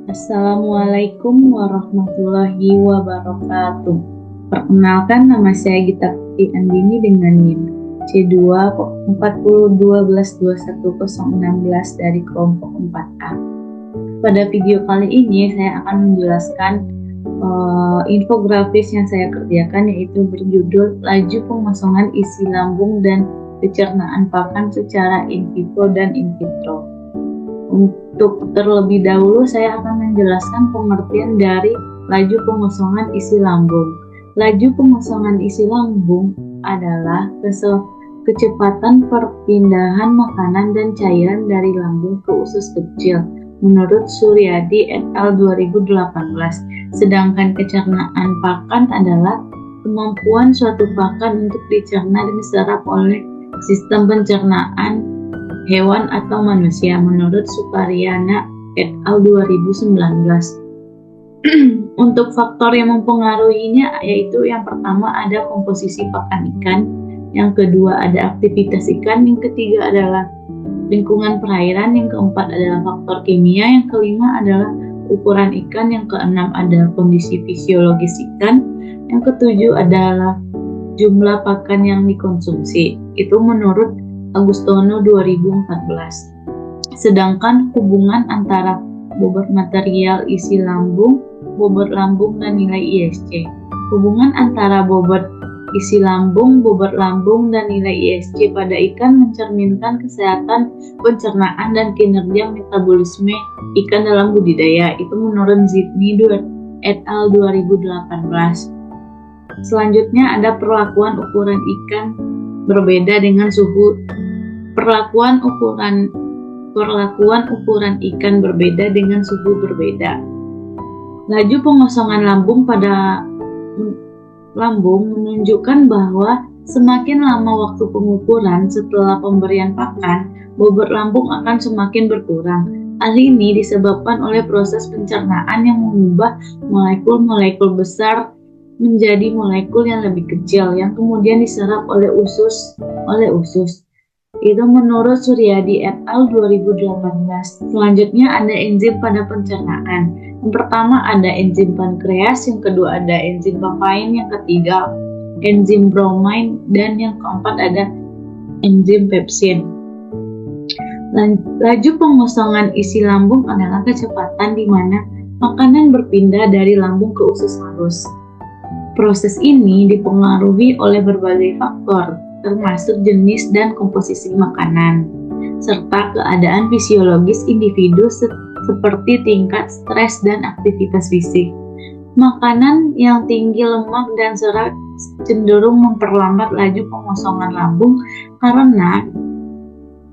Assalamualaikum warahmatullahi wabarakatuh. Perkenalkan, nama saya Gita Putri Andini dengan NIM C2 402112116 dari kelompok 4A. Pada video kali ini saya akan menjelaskan infografis yang saya kerjakan, yaitu berjudul Laju Pengosongan Isi Lambung dan Pencernaan Pakan secara in vivo dan in vitro. Untuk terlebih dahulu saya akan menjelaskan pengertian dari laju pengosongan isi lambung. Laju pengosongan isi lambung adalah kecepatan perpindahan makanan dan cairan dari lambung ke usus kecil menurut Suryadi et al. 2018. Sedangkan pencernaan pakan adalah kemampuan suatu pakan untuk dicerna dan diserap oleh sistem pencernaan hewan atau manusia menurut Sukaryana et al. 2019. Untuk faktor yang mempengaruhinya yaitu yang pertama ada komposisi pakan ikan, yang kedua ada aktivitas ikan, yang ketiga adalah lingkungan perairan, yang keempat adalah faktor kimia, yang kelima adalah ukuran ikan, yang keenam ada kondisi fisiologis ikan, yang ketujuh adalah jumlah pakan yang dikonsumsi. Itu menurut Agustono 2014. Sedangkan hubungan antara bobot material isi lambung, bobot lambung, dan nilai ISC. Hubungan antara bobot isi lambung, bobot lambung, dan nilai ISC pada ikan mencerminkan kesehatan pencernaan dan kinerja metabolisme ikan dalam budidaya. Itu menurut Zidni et al. 2018. Selanjutnya ada perlakuan ukuran ikan berbeda dengan suhu. Perlakuan ukuran ikan berbeda dengan suhu berbeda. Laju pengosongan lambung pada lambung menunjukkan bahwa semakin lama waktu pengukuran setelah pemberian pakan, bobot lambung akan semakin berkurang. Hal ini disebabkan oleh proses pencernaan yang mengubah molekul-molekul besar menjadi molekul yang lebih kecil yang kemudian diserap oleh usus. Itu menurut Suryadi et al. 2018. Selanjutnya ada enzim pada pencernaan. Yang pertama ada enzim pankreas, yang kedua ada enzim papain, yang ketiga enzim bromine, dan yang keempat ada enzim pepsin. Laju pengosongan isi lambung adalah kecepatan di mana makanan berpindah dari lambung ke usus halus. Proses ini dipengaruhi oleh berbagai faktor, termasuk jenis dan komposisi makanan, serta keadaan fisiologis individu seperti tingkat stres dan aktivitas fisik. Makanan yang tinggi lemak dan serat cenderung memperlambat laju pengosongan lambung karena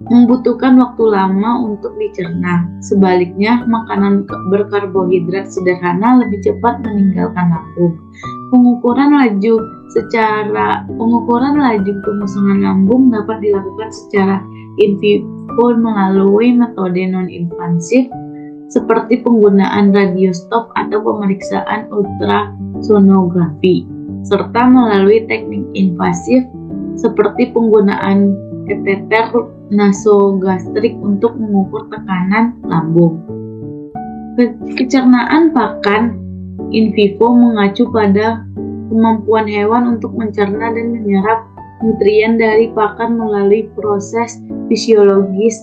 membutuhkan waktu lama untuk dicerna. Sebaliknya, makanan berkarbohidrat sederhana lebih cepat meninggalkan lambung. Pengukuran laju pengosongan lambung dapat dilakukan secara in vivo melalui metode non-invasif seperti penggunaan radiostop atau pemeriksaan ultrasonografi, serta melalui teknik invasif seperti penggunaan kateter nasogastrik untuk mengukur tekanan lambung. Pencernaan pakan in vivo mengacu pada kemampuan hewan untuk mencerna dan menyerap nutrien dari pakan melalui proses fisiologis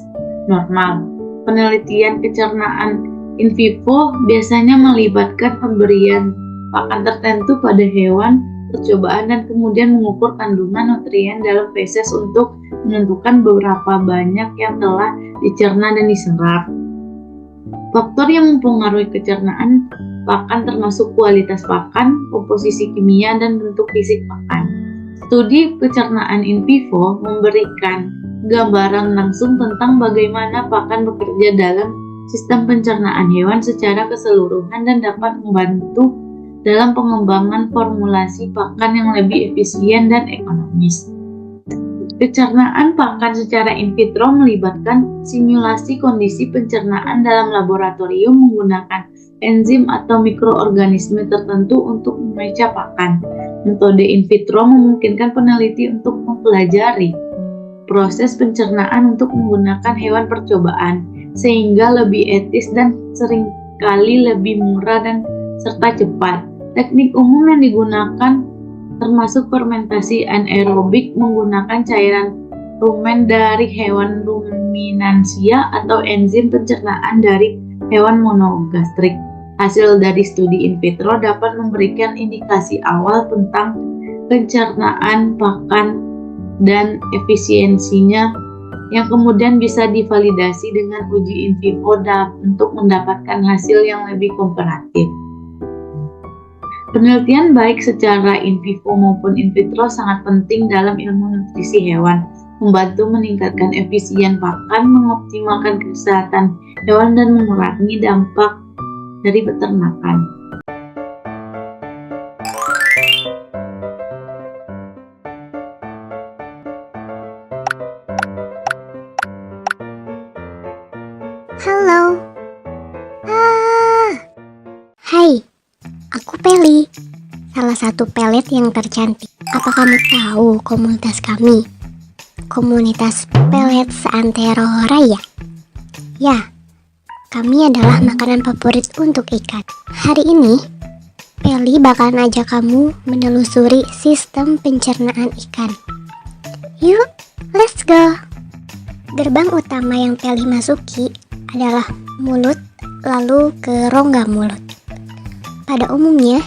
normal. Penelitian pencernaan in vivo biasanya melibatkan pemberian pakan tertentu pada hewan percobaan dan kemudian mengukur kandungan nutrien dalam feses untuk menentukan berapa banyak yang telah dicerna dan diserap. Faktor yang mempengaruhi pencernaan pakan termasuk kualitas pakan, komposisi kimia, dan bentuk fisik pakan. Studi pencernaan in vivo memberikan gambaran langsung tentang bagaimana pakan bekerja dalam sistem pencernaan hewan secara keseluruhan dan dapat membantu dalam pengembangan formulasi pakan yang lebih efisien dan ekonomis. Pencernaan pakan secara in vitro melibatkan simulasi kondisi pencernaan dalam laboratorium menggunakan enzim atau mikroorganisme tertentu untuk memeca pakan. Metode in vitro memungkinkan peneliti untuk mempelajari proses pencernaan untuk menggunakan hewan percobaan, sehingga lebih etis dan kali lebih murah dan serta cepat. Teknik umum yang digunakan termasuk fermentasi anaerobik menggunakan cairan rumen dari hewan ruminansia atau enzim pencernaan dari hewan monogastrik. Hasil dari studi in vitro dapat memberikan indikasi awal tentang pencernaan pakan dan efisiensinya yang kemudian bisa divalidasi dengan uji in vivo untuk mendapatkan hasil yang lebih komparatif. Penelitian baik secara in vivo maupun in vitro sangat penting dalam ilmu nutrisi hewan, membantu meningkatkan efisien pakan, mengoptimalkan kesehatan hewan, dan mengurangi dampak dari peternakan. Halo. Hai, aku Peli, salah satu pelet yang tercantik. Apa kamu tahu komunitas kami? Komunitas pelet seantero raya. Ya, kami adalah makanan favorit untuk ikan. Hari ini, Peli bakalan ajak kamu menelusuri sistem pencernaan ikan. Yuk, let's go! Gerbang utama yang Peli masuki adalah mulut, lalu ke rongga mulut. Pada umumnya,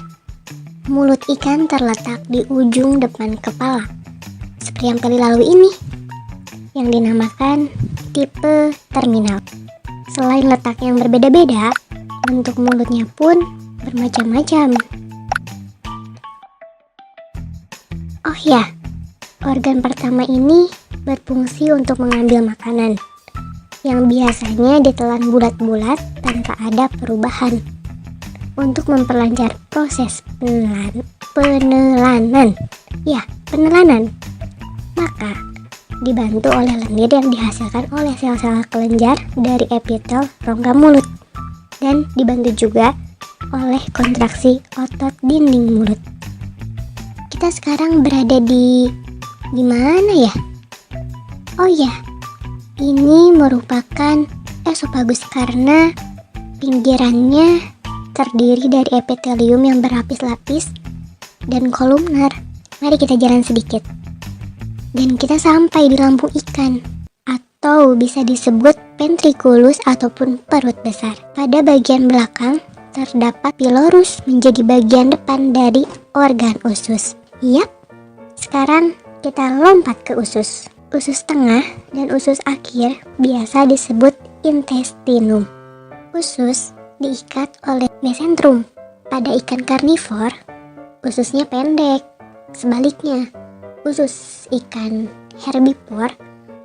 mulut ikan terletak di ujung depan kepala, seperti yang Peli lalui ini, yang dinamakan tipe terminal. Selain letak yang berbeda-beda, bentuk mulutnya pun bermacam-macam. Oh ya, organ pertama ini berfungsi untuk mengambil makanan, yang biasanya ditelan bulat-bulat tanpa ada perubahan. Untuk memperlancar proses penelanan, maka dibantu oleh lendir yang dihasilkan oleh sel-sel kelenjar dari epitel rongga mulut, dan dibantu juga oleh kontraksi otot dinding mulut. Kita sekarang berada di mana ya? Oh ya, ini merupakan esofagus karena pinggirannya terdiri dari epitelium yang berlapis-lapis dan kolumnar. Mari kita jalan sedikit. Dan kita sampai di lambung ikan, atau bisa disebut ventriculus ataupun perut besar. Pada bagian belakang terdapat pilorus menjadi bagian depan dari organ usus. Yap, sekarang kita lompat ke usus. Usus tengah dan usus akhir biasa disebut intestinum. Usus diikat oleh mesentrum. Pada ikan karnivor, ususnya pendek. Sebaliknya, usus ikan herbivor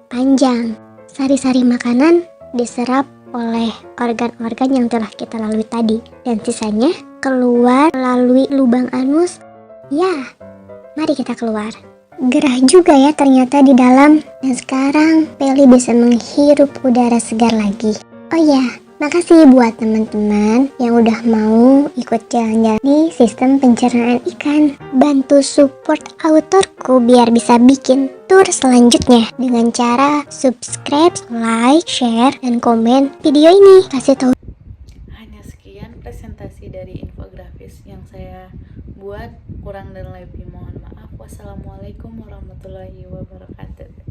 panjang. Sari-sari makanan diserap oleh organ-organ yang telah kita lalui tadi, dan sisanya keluar melalui lubang anus. Ya, mari kita keluar. Gerah juga ya ternyata di dalam, dan sekarang Peli bisa menghirup udara segar lagi. Oh ya, makasih buat teman-teman yang udah mau ikut jalan-jalan di sistem pencernaan ikan. Bantu support autorku biar bisa bikin tur selanjutnya dengan cara subscribe, like, share, dan komen video ini. Kasih tahu. Hanya sekian presentasi dari infografis yang saya buat, kurang dan lebih mohon maaf. Wassalamualaikum warahmatullahi wabarakatuh.